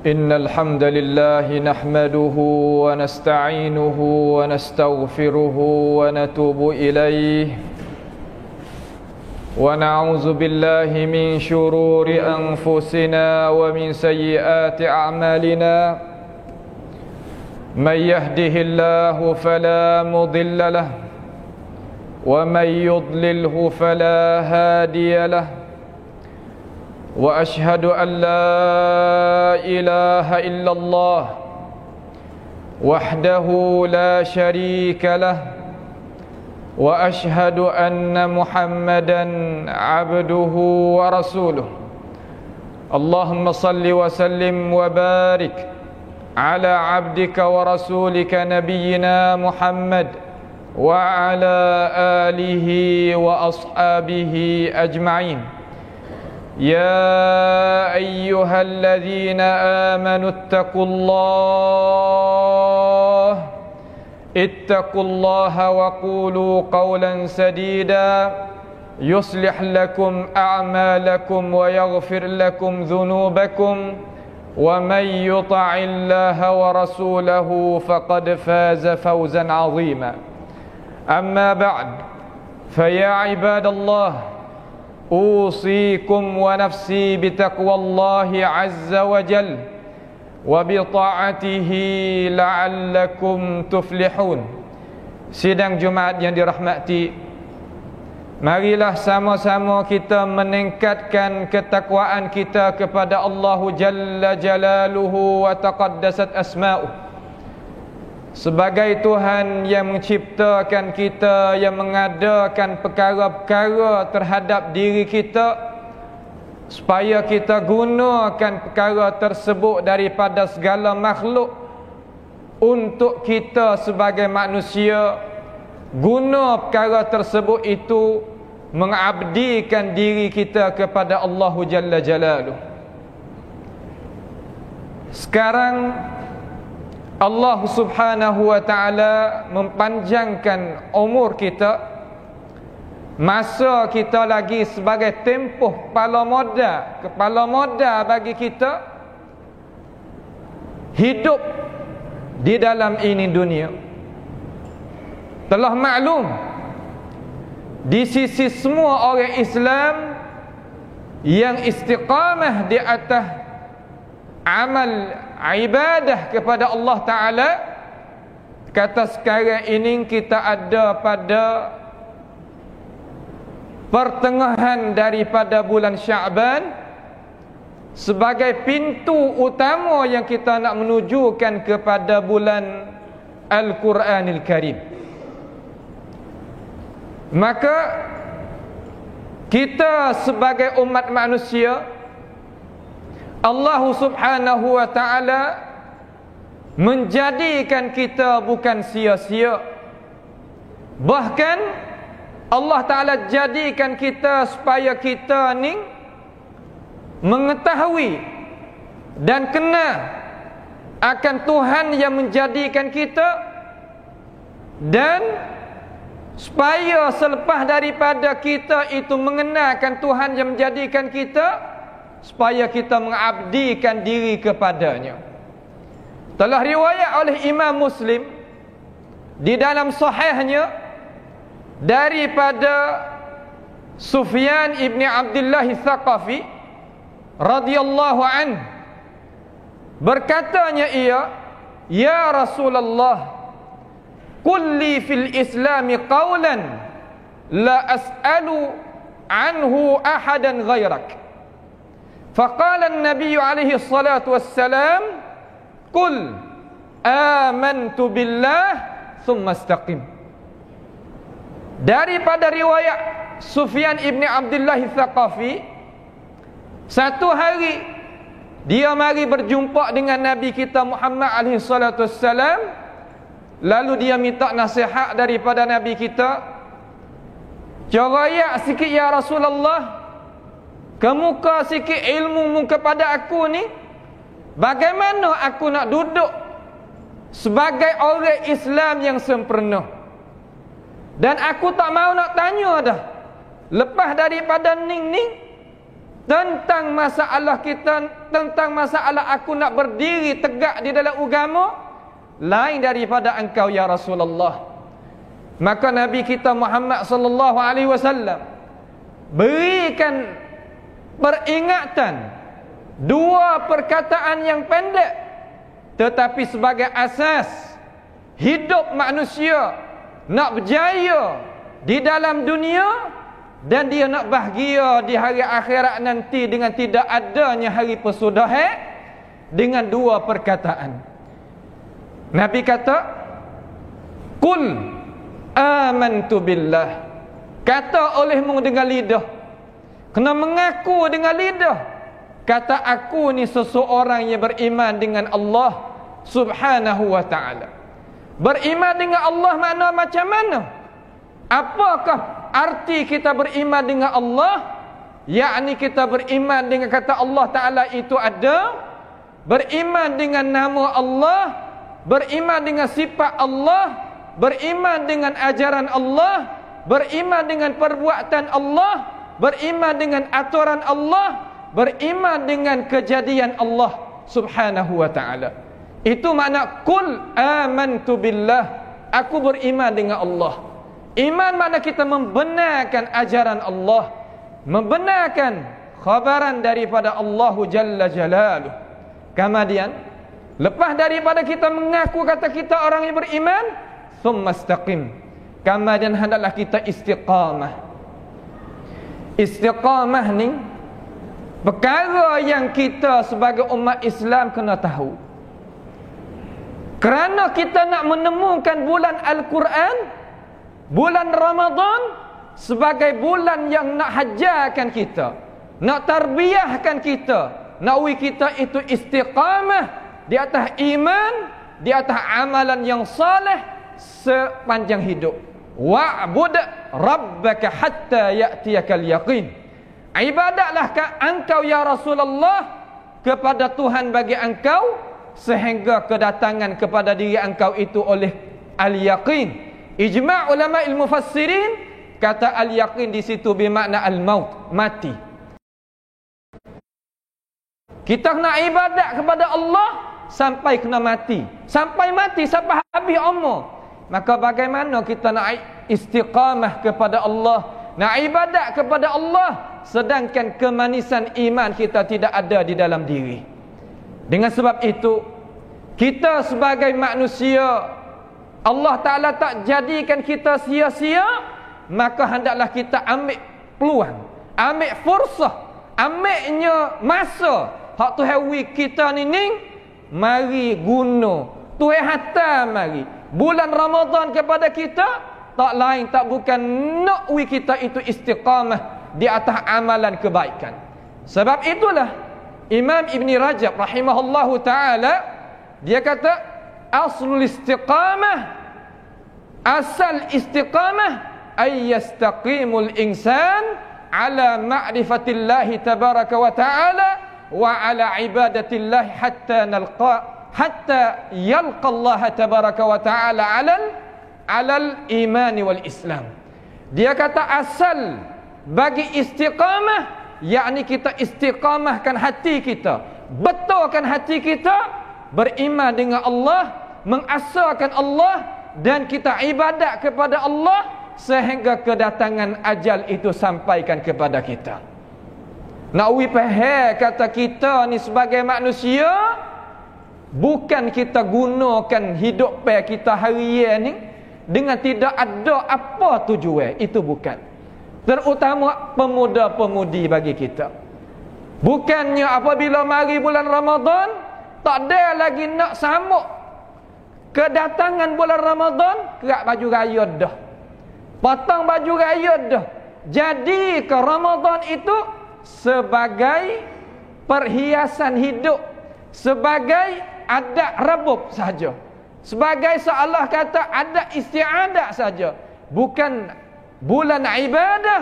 إن الحمد لله نحمده ونستعينه ونستغفره ونتوب إليه ونعوذ بالله من شرور أنفسنا ومن سيئات أعمالنا من يهده الله فلا مضل له ومن يضلله فلا هادي له وأشهد أن لا إله إلا الله وحده لا شريك له وأشهد أن محمدا عبده ورسوله اللهم صل وسلم وبارك على عبدك ورسولك نبينا محمد وعلى آله وأصحابه أجمعين يا أيها الذين آمنوا اتقوا الله وقولوا قولا سديدا يصلح لكم أعمالكم ويغفر لكم ذنوبكم ومن يطع الله ورسوله فقد فاز فوزا عظيما أما بعد فيا عباد الله أوصيكم ونفسي بتقوى الله عز وجل وبطاعته لعلكم تفلحون. Sidang Jumaat yang dirahmati, marilah sama-sama kita meningkatkan ketakwaan kita kepada Allah Jalla Jalaluhu wa taqaddasat asma'uh. Sebagai Tuhan yang menciptakan kita, yang mengadakan perkara-perkara terhadap diri kita, supaya kita gunakan perkara tersebut daripada segala makhluk untuk kita sebagai manusia, guna perkara tersebut itu mengabdikan diri kita kepada Allah Jalla Jalaluh. Sekarang Allah subhanahu wa ta'ala mempanjangkan umur kita, masa kita lagi sebagai tempoh kepala moda bagi kita hidup di dalam ini dunia. Telah maklum di sisi semua orang Islam yang istiqamah di atas amal ibadah kepada Allah Ta'ala, kata sekarang ini kita ada pada pertengahan daripada bulan Sya'ban sebagai pintu utama yang kita nak menujukan kepada bulan Al-Quranil Karim. Maka kita sebagai umat manusia, Allah subhanahu wa ta'ala menjadikan kita bukan sia-sia. Bahkan Allah ta'ala jadikan kita supaya kita ni mengetahui dan kenal akan Tuhan yang menjadikan kita, dan supaya selepas daripada kita itu mengenalkan Tuhan yang menjadikan kita, supaya kita mengabdikan diri kepadanya. Telah riwayat oleh Imam Muslim di dalam sahihnya daripada Sufyan ibn Abdullah Tsaqafi radhiyallahu anhu, berkatanya ia, ya Rasulullah, qul li fil islami qawlan la as'alu anhu ahadan ghairak. فقال النبي عليه الصلاة والسلام قل آمنت بالله ثم استقم. Daripada riwayat Sufyan ibn Abdullah Tsaqafi, satu hari dia mari berjumpa dengan Nabi kita Muhammad alaihi salatu wassalam, lalu dia minta nasihat daripada Nabi kita, "Carayak sikit ya Rasulullah, kemuka sikit ilmu kepada aku ni, bagaimana aku nak duduk sebagai orang Islam yang sempurna. Dan aku tak mau nak tanya dah, lepas daripada ning-ning tentang masalah kita, tentang masalah aku nak berdiri tegak di dalam agama, lain daripada engkau ya Rasulullah. Maka Nabi kita Muhammad sallallahu alaihi wasallam berikan peringatan, dua perkataan yang pendek tetapi sebagai asas hidup manusia nak berjaya di dalam dunia dan dia nak bahagia di hari akhirat nanti dengan tidak adanya hari persudahan, dengan dua perkataan. Nabi kata, "Qul amantu billah." Kata olehmu dengan lidah, kena mengaku dengan lidah, kata aku ni seseorang yang beriman dengan Allah Subhanahu wa ta'ala. Beriman dengan Allah makna macam mana? Apakah arti kita beriman dengan Allah? Yakni kita beriman dengan kata Allah Ta'ala itu ada, beriman dengan nama Allah, beriman dengan sifat Allah, beriman dengan ajaran Allah, beriman dengan perbuatan Allah, beriman dengan aturan Allah, beriman dengan kejadian Allah Subhanahu wa ta'ala. Itu makna qul amantu billah, aku beriman dengan Allah. Iman makna kita membenarkan ajaran Allah, membenarkan khabaran daripada Allah Jalla Jalaluh. Kemudian lepas daripada kita mengaku kata kita orang yang beriman, thumma istaqim, kemudian hendaklah kita istiqamah. Istiqamah ni perkara yang kita sebagai umat Islam kena tahu. Kerana kita nak menemukan bulan Al-Quran, bulan Ramadan sebagai bulan yang nak hajarkan kita, nak tarbiyahkan kita, nak kita itu istiqamah di atas iman, di atas amalan yang saleh sepanjang hidup. Wa'bud rabbaka hatta ya'tiyakal yaqin. Ibadatlah engkau ya Rasulullah kepada Tuhan bagi engkau sehingga kedatangan kepada diri engkau itu oleh al-yaqin. Ijma' ulama al-mufassirin kata al-yaqin di situ bermakna al-maut, mati. Kita nak ibadat kepada Allah sampai kena mati, sampai habis umur. Maka bagaimana kita nak istiqamah kepada Allah, nak ibadat kepada Allah sedangkan kemanisan iman kita tidak ada di dalam diri. Dengan sebab itu, kita sebagai manusia, Allah Ta'ala tak jadikan kita sia-sia, maka hendaklah kita ambil peluang, ambil fursah, ambilnya masa hak Tuhan kita ni mari guna Tuhan hantar mari bulan Ramadan kepada kita, tak lain tak bukan nak kita itu istiqamah di atas amalan kebaikan. Sebab itulah Imam Ibn Rajab rahimahullahu ta'ala dia kata aslul istiqamah, asal istiqamah ay yastaqimul insan ala ma'rifatillahi tabaraka wa ta'ala wa ala ibadatillahi hatta yalqa Allah tabaraka wa ta'ala alal imani wal islam. Dia kata asal bagi istiqamah yakni kita istiqamahkan hati kita, betulkan hati kita, beriman dengan Allah, mengasahkan Allah, dan kita ibadat kepada Allah sehingga kedatangan ajal itu sampaikan kepada kita. Nak faham kata kita ni sebagai manusia, bukan kita gunakan hidup kita harian ni dengan tidak ada apa tujuan, itu bukan. Terutama pemuda-pemudi bagi kita. Bukannya apabila mari bulan Ramadan tak ada lagi nak sambut kedatangan bulan Ramadan, kerak baju raya dah, potong baju raya dah. Jadi ke Ramadan itu sebagai perhiasan hidup, sebagai adat rebub saja, sebagai seolah kata adat istiadat saja, bukan bulan ibadah,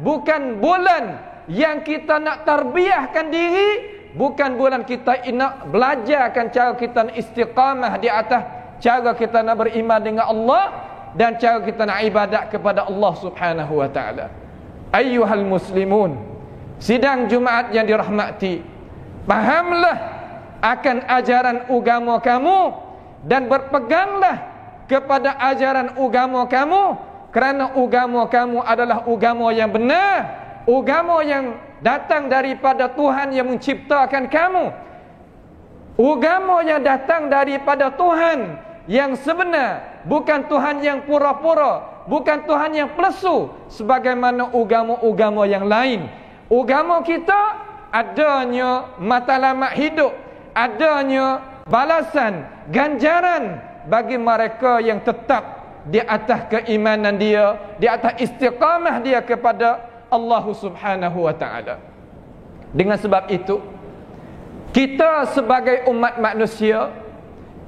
bukan bulan yang kita nak tarbiyahkan diri, bukan bulan kita nak belajarkan cara kita nak istiqamah di atas cara kita nak beriman dengan Allah dan cara kita nak ibadat kepada Allah Subhanahu wa ta'ala. Ayyuhal muslimun, sidang Jumaat yang dirahmati, fahamlah akan ajaran agama kamu dan berpeganglah kepada ajaran agama kamu, kerana agama kamu adalah agama yang benar, agama yang datang daripada Tuhan yang menciptakan kamu, agama yang datang daripada Tuhan yang sebenar, bukan Tuhan yang pura-pura, bukan Tuhan yang pelesu sebagaimana agama-agama yang lain. Agama kita adanya matlamat hidup, adanya balasan, ganjaran bagi mereka yang tetap di atas keimanan dia, di atas istiqamah dia kepada Allah Subhanahu wa taala. Dengan sebab itu, kita sebagai umat manusia,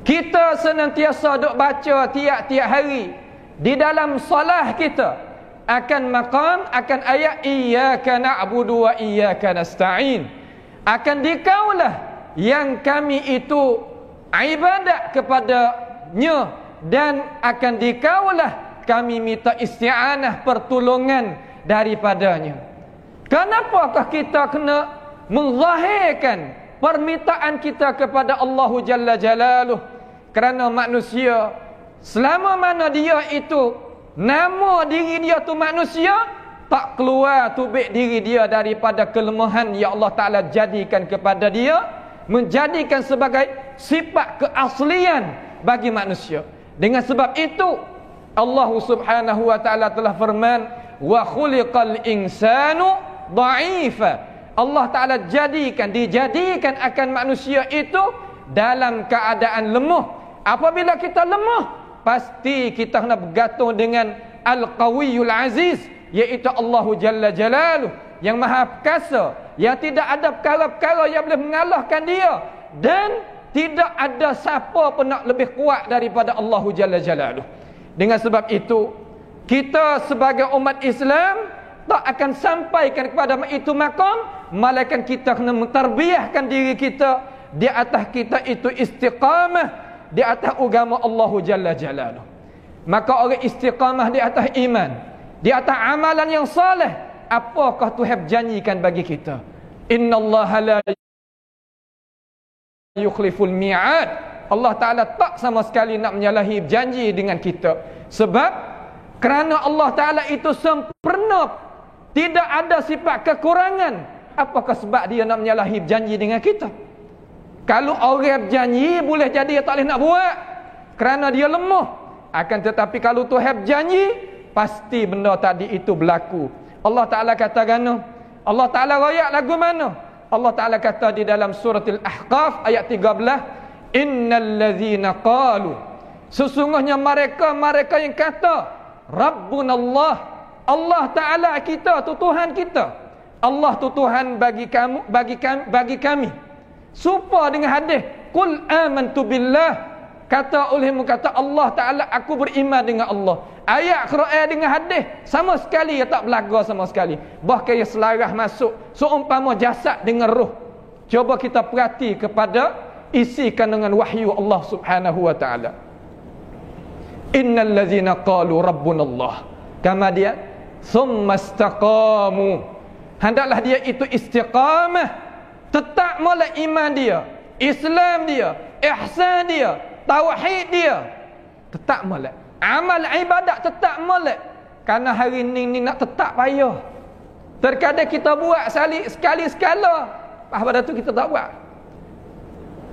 kita senantiasa duk baca tiap-tiap hari di dalam solah kita akan maqam, akan ayat iyyaka na'budu wa iyyaka nasta'in. Akan dikaulah yang kami itu ibadat kepadanya, dan akan dikaulah kami minta isti'anah, pertolongan daripadanya. Kenapakah kita kena menzahirkan permintaan kita kepada Allah Jalla Jalaluh? Kerana manusia, selama mana dia itu nama diri dia tu manusia, tak keluar tubik diri dia daripada kelemahan yang Allah Ta'ala jadikan kepada dia, menjadikan sebagai sifat keaslian bagi manusia. Dengan sebab itu Allah Subhanahu wa Ta'ala telah firman, wa khuliqal insanu dha'ifa. Allah Ta'ala dijadikan akan manusia itu dalam keadaan lemah. Apabila kita lemah, pasti kita kena bergantung dengan Al-Qawiyul Aziz, iaitu Allah Jalla Jalaluh, yang maha perkasa, yang tidak ada perkara-perkara yang boleh mengalahkan dia, dan tidak ada siapa pun nak lebih kuat daripada Allah Jalla Jalaluh. Dengan sebab itu, kita sebagai umat Islam tak akan sampaikan kepada itu maqam, malaikat kita kena mentarbiahkan diri kita di atas kita itu istiqamah di atas agama Allah Jalla Jalaluh. Maka orang istiqamah di atas iman, di atas amalan yang saleh, apakah Tuhan janjikan bagi kita? Innallaha la yukhliful mi'ad. Allah Ta'ala tak sama sekali nak menyalahi janji dengan kita. Sebab kerana Allah Ta'ala itu sempurna, tidak ada sifat kekurangan. Apakah sebab dia nak menyalahi janji dengan kita? Kalau orang berjanji, boleh jadi dia tak boleh nak buat kerana dia lemah. Akan tetapi kalau Tuhan berjanji, pasti benda tadi itu berlaku. Allah Ta'ala kata gana, Allah Ta'ala royak lagu mana? Allah Ta'ala kata di dalam surah Al-Ahqaf ayat 13, innal ladzina qalu, sesungguhnya mereka yang kata Rabbunallah, Allah Ta'ala kita tu Tuhan kita, Allah tu Tuhan bagi kamu, bagi kami. Supa dengan hadis, qul amantu billah, kata olehmu, kata Allah Ta'ala, aku beriman dengan Allah. Ayat Quran dengan hadis sama sekali ia tak belaga sama sekali, bahkan ia selarah masuk seumpama jasad dengan roh. Cuba kita perhati kepada isi kandungan wahyu Allah Subhanahu wa Ta'ala. Innal ladzina qalu rabbunallah, kama dia thumma istaqamu, hendaklah dia itu istiqamah, tetap mula iman dia, Islam dia, ihsan dia, tauhid dia, tetap mula amal ibadat, tetap mula. Karena hari ni nak tetap payah. Terkadang kita buat sekali sekala, pada tu kita tak buat.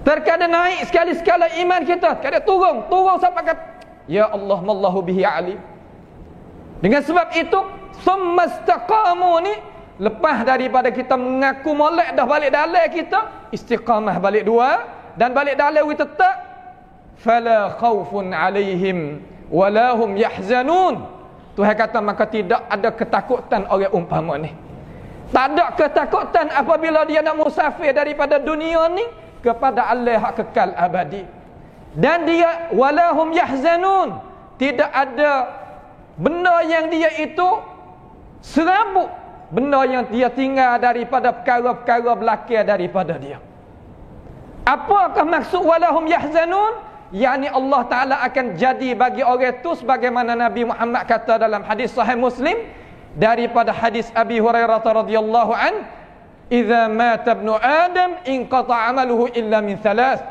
Terkadang naik sekali sekala iman kita, terkadang turun sampai kata ya Allah mallahu bihi alim. Dengan sebab itu summastaqamu ni, lepas daripada kita mengaku molek dah balik dalam kita, istiqamah balik dua, dan balik dalam kita tetap, fala khaufun alaihim wala hum yahzanun. Tuhan kata maka tidak ada ketakutan orang umpama ni. Tak ada ketakutan apabila dia nak musafir daripada dunia ni kepada Allah yang kekal abadi. Dan dia wala hum yahzanun, tidak ada benda yang dia itu serabut, benda yang dia tinggal daripada perkara-perkara belakang daripada dia. Apakah maksud walahum yahzanun? Yani Allah Ta'ala akan jadi bagi orang itu sebagaimana Nabi Muhammad kata dalam hadis Sahih Muslim daripada hadis Abi Hurairah radhiyallahu an, idza mata ibnu adam inqata 'amaluhu illa min thalath.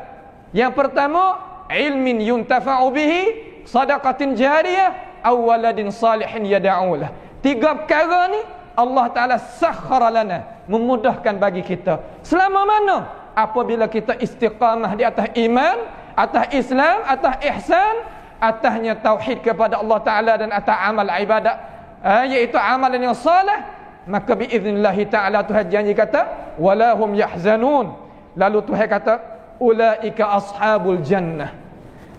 Yang pertama, ilmin yuntafa'u bihi, sadaqatin jariyah, aw waladin salihin yad'u lah. Tiga perkara ni Allah Taala sakhkhara lana, memudahkan bagi kita. Selama mana? Apabila kita istiqamah di atas iman, atas Islam, atas ihsan, atasnya tauhid kepada Allah Taala dan atas amal ibadat, iaitu amalan yang salih, maka biiznillah Taala Tuhan janji kata wala hum yahzanun. Lalu Tuhan kata ulaika ashabul jannah.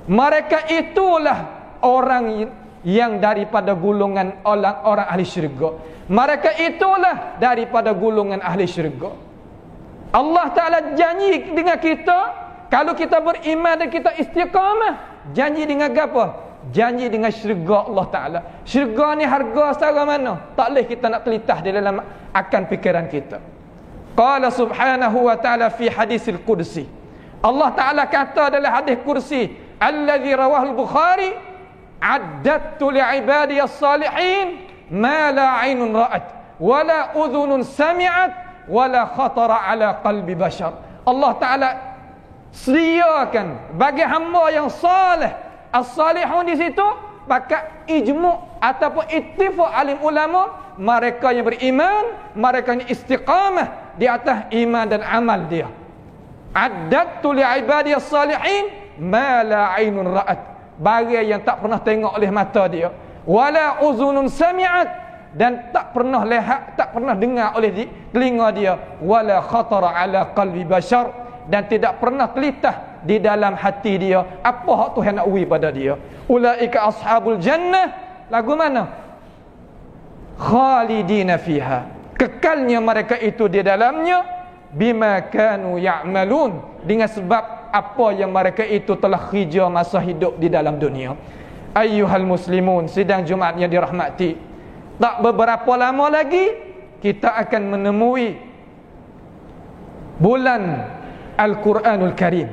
Mereka itulah orang yang daripada golongan orang ahli syurga. Mereka itulah daripada golongan ahli syurga. Allah Ta'ala janji dengan kita, kalau kita beriman dan kita istiqamah, janji dengan apa? Janji dengan syurga Allah Ta'ala. Syurga ni harga secara mana? Tak boleh kita nak telitah di dalam akan fikiran kita. Qala subhanahu wa ta'ala fi hadisil qudsi. Allah Ta'ala kata dalam hadis kursi, alladhi rawahul Bukhari, addattu li'ibadiyas salihin ma la 'ainun ra'at wa la udhunun sami'at wala khatara ala qalbi bashar. Allah Ta'ala sediakan bagi hamba yang salih. As-salihun di situ pakai ijmu' ataupun ittifaq alim ulama, mereka yang beriman, mereka yang istiqamah di atas iman dan amal dia. Addattu li'ibadiyas salihin ma la 'ainun ra'at, bagi yang tak pernah tengok oleh mata dia, wala uzunun sami'at, dan tak pernah lihat, tak pernah dengar oleh telinga dia, wala khatara ala qalbi bashar, dan tidak pernah telitah di dalam hati dia apa hak Tuhan nak uji pada dia. Ulaika ashabul jannah, lagu mana? Khalidina fiha, kekalnya mereka itu di dalamnya, bima kanu ya'malun, dengan sebab apa yang mereka itu telah kerja masa hidup di dalam dunia. Ayyuhal muslimun, sidang Jumaat yang dirahmati, tak beberapa lama lagi kita akan menemui bulan Al-Quranul Karim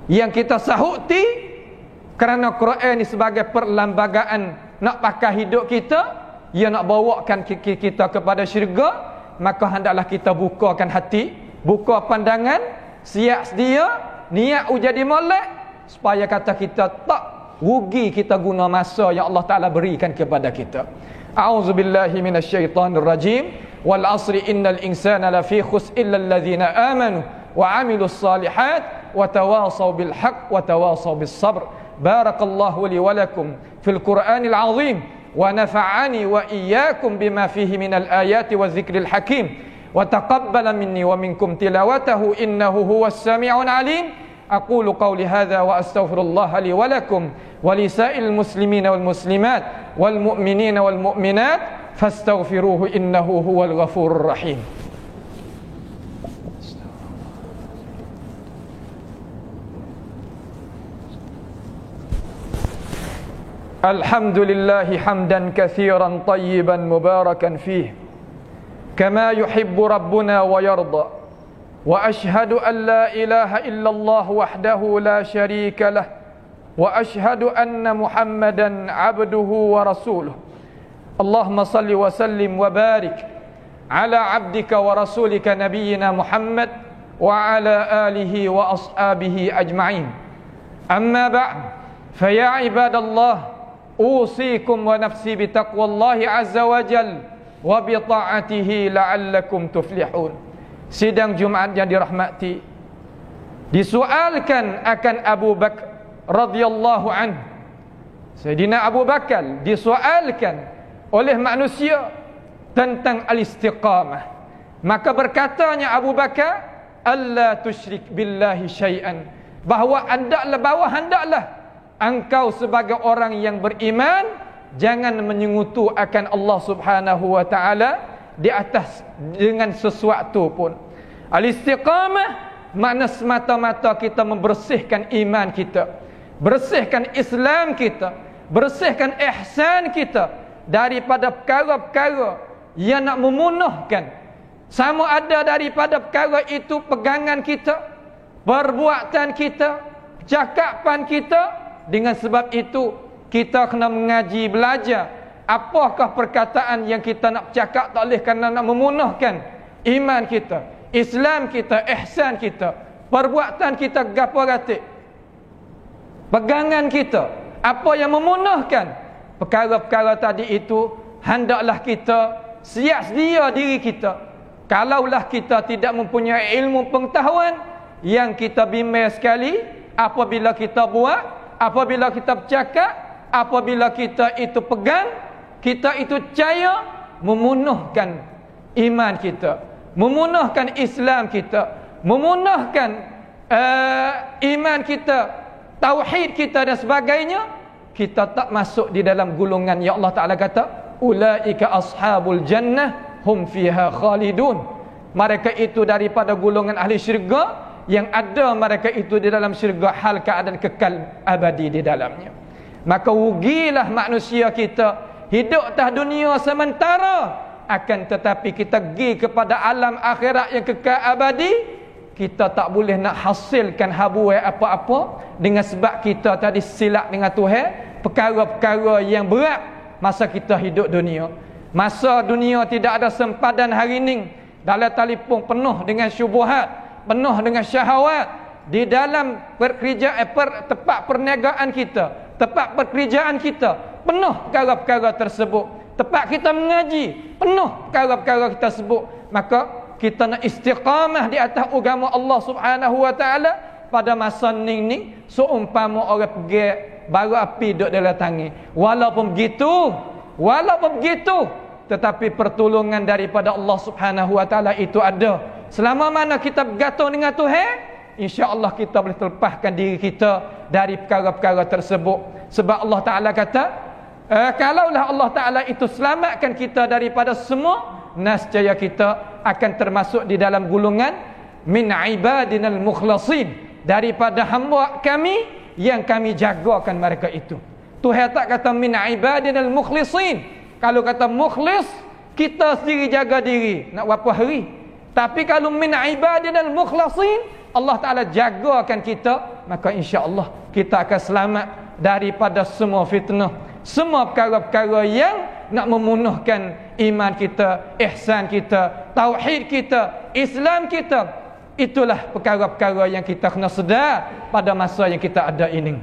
yang kita sahuti kerana Quran ini sebagai perlembagaan nak pakai hidup kita, ia nak bawakan kita kepada syurga, maka hendaklah kita bukakan hati, buka pandangan, siap sedia, niat jadi molek, supaya kata kita tak rugi kita guna masa yang Allah Ta'ala berikan kepada kita. A'udzu billahi minasyaitonir rajim. Wal 'asri innal insana lafi khusr illa alladhina amanu wa 'amilus salihat wa tawasaw bil haqq wa tawasaw bis sabr. Barakallahu li wa lakum fil Qur'anil 'azim wa nafa'ani wa iyyakum bima fihi minal ayati wadh-dhikril hakim wa taqabbala minni wa minkum tilawatahu innahu huwas sami'ul 'alim. أقول قولي هذا وأستغفر الله لي ولكم ولسائر المسلمين والمسلمات والمؤمنين والمؤمنات فاستغفروه إنه هو الغفور الرحيم. الحمد لله حمدا كثيرا طيبا مباركا فيه كما يحب ربنا ويرضى. وأشهد أن لا إله إلا الله وحده لا شريك له وأشهد أن محمدا عبده ورسوله. اللهم صل وسلم وبارك على عبدك ورسولك نبينا محمد وعلى آله وأصحابه أجمعين. أما بعد فيا عباد الله أوصيكم ونفسي بتقوى الله عز وجل وبطاعته لعلكم تفلحون. Sidang Jumaat yang dirahmati, disualkan akan Abu Bakar radhiyallahu anhu. Sayyidina Abu Bakar disualkan oleh manusia tentang al-istiqamah. Maka berkatanya Abu Bakar, alla tusyrik billahi syai'an, bahawa hendaklah engkau sebagai orang yang beriman jangan menyengutu akan Allah Subhanahu wa taala di atas dengan sesuatu pun. Al-istiqamah makna semata-mata kita membersihkan iman kita, bersihkan Islam kita, bersihkan ihsan kita daripada perkara-perkara yang nak memunahkan, sama ada daripada perkara itu pegangan kita, perbuatan kita, cakapan kita. Dengan sebab itu kita kena mengaji, belajar apakah perkataan yang kita nak cakap, tak boleh kerana nak memunahkan iman kita, Islam kita, ihsan kita, perbuatan kita gapo ratik, pegangan kita, apa yang memunahkan perkara-perkara tadi itu, hendaklah kita siap sedia diri kita. Kalaulah kita tidak mempunyai ilmu pengetahuan, yang kita bimbang sekali apabila kita buat, apabila kita bercakap, apabila kita itu pegang, kita itu percaya, memunahkan iman kita, memunahkan Islam kita, memunahkan iman kita, tauhid kita dan sebagainya, kita tak masuk di dalam gulungan yang Allah Ta'ala kata ulaika ashabul jannah hum fiha khalidun. Mereka itu daripada golongan ahli syurga, yang ada mereka itu di dalam syurga hal keadaan kekal abadi di dalamnya. Maka rugilah manusia kita hidup atas dunia sementara, akan tetapi kita pergi kepada alam akhirat yang kekal abadi, kita tak boleh nak hasilkan habuai apa-apa dengan sebab kita tadi silap dengan Tuhan perkara-perkara yang berat masa kita hidup dunia. Masa dunia tidak ada sempadan hari ini, dalam telefon penuh dengan syubhat, penuh dengan syahwat. Di dalam tempat perniagaan kita, tempat pekerjaan kita, penuh perkara-perkara tersebut. Tempat kita mengaji, penuh perkara-perkara kita sebut. Maka kita nak istiqamah di atas agama Allah Subhanahu wa taala pada masa ni seumpama orang pergi bara api duduk dalam tangan. Walaupun begitu, tetapi pertolongan daripada Allah Subhanahu wa taala itu ada. Selama mana kita bergantung dengan Tuhan, insya-Allah kita boleh terlepaskan diri kita dari perkara-perkara tersebut. Sebab Allah Taala kata, kalaulah Allah Taala itu selamatkan kita daripada semua, nescaya kita akan termasuk di dalam gulungan min ibadinal mukhlasin, daripada hamba kami yang kami jagakan mereka itu. Tuhan tak kata min ibadinal mukhlisin. Kalau kata mukhlis, kita sendiri jaga diri nak berapa hari. Tapi kalau min ibadinal mukhlasin, Allah Ta'ala jagakan kita, maka insya-Allah kita akan selamat daripada semua fitnah, semua perkara-perkara yang nak memunahkan iman kita, ihsan kita, tauhid kita, Islam kita. Itulah perkara-perkara yang kita kena sedar pada masa yang kita ada ini.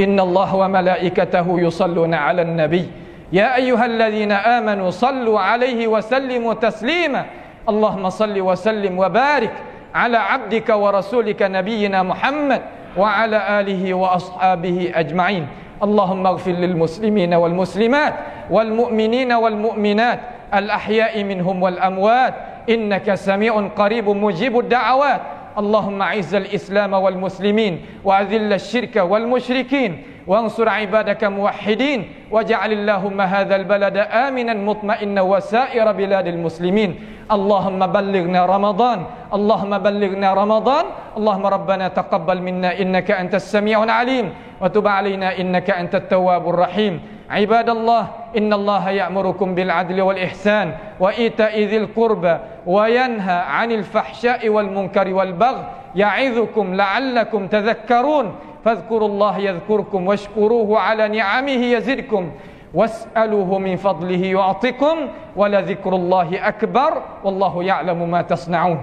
Innallaha wa malaikatahu yusalluna 'alan nabi ya ayyuhalladzina amanu sallu 'alaihi wa sallimu taslima. Allahumma salli wa sallim wa barik ala abdika wa rasulika nabiyyina Muhammad wa ala alihi wa ashabihi ajma'in. Allahumma ighfir lil muslimina wal muslimat wal mu'minina wal mu'minat al ahya'i minhum wal amwat innaka sami'un qaribun mujibud da'awat. Allahumma izzal islam wal muslimin wa adhillal syirka wal musyrikin وانصر عبادك موحدين واجعل اللهم هذا البلد آمنا مطمئنا وسائر بلاد المسلمين. اللهم بلغنا رمضان، اللهم بلغنا رمضان. اللهم ربنا تقبل منا إنك أنت السميع العليم وتب علينا إنك أنت التواب الرحيم. عباد الله، إن الله يأمركم بالعدل والإحسان وإيتاء ذي القربى وينهى عن الفحشاء والمنكر والبغي يعظكم لعلكم تذكرون. فاذكروا الله يذكركم واشكروه على نعمه يزدكم واسألوه من فضله يعطكم ولذكر الله أكبر والله يعلم ما تصنعون.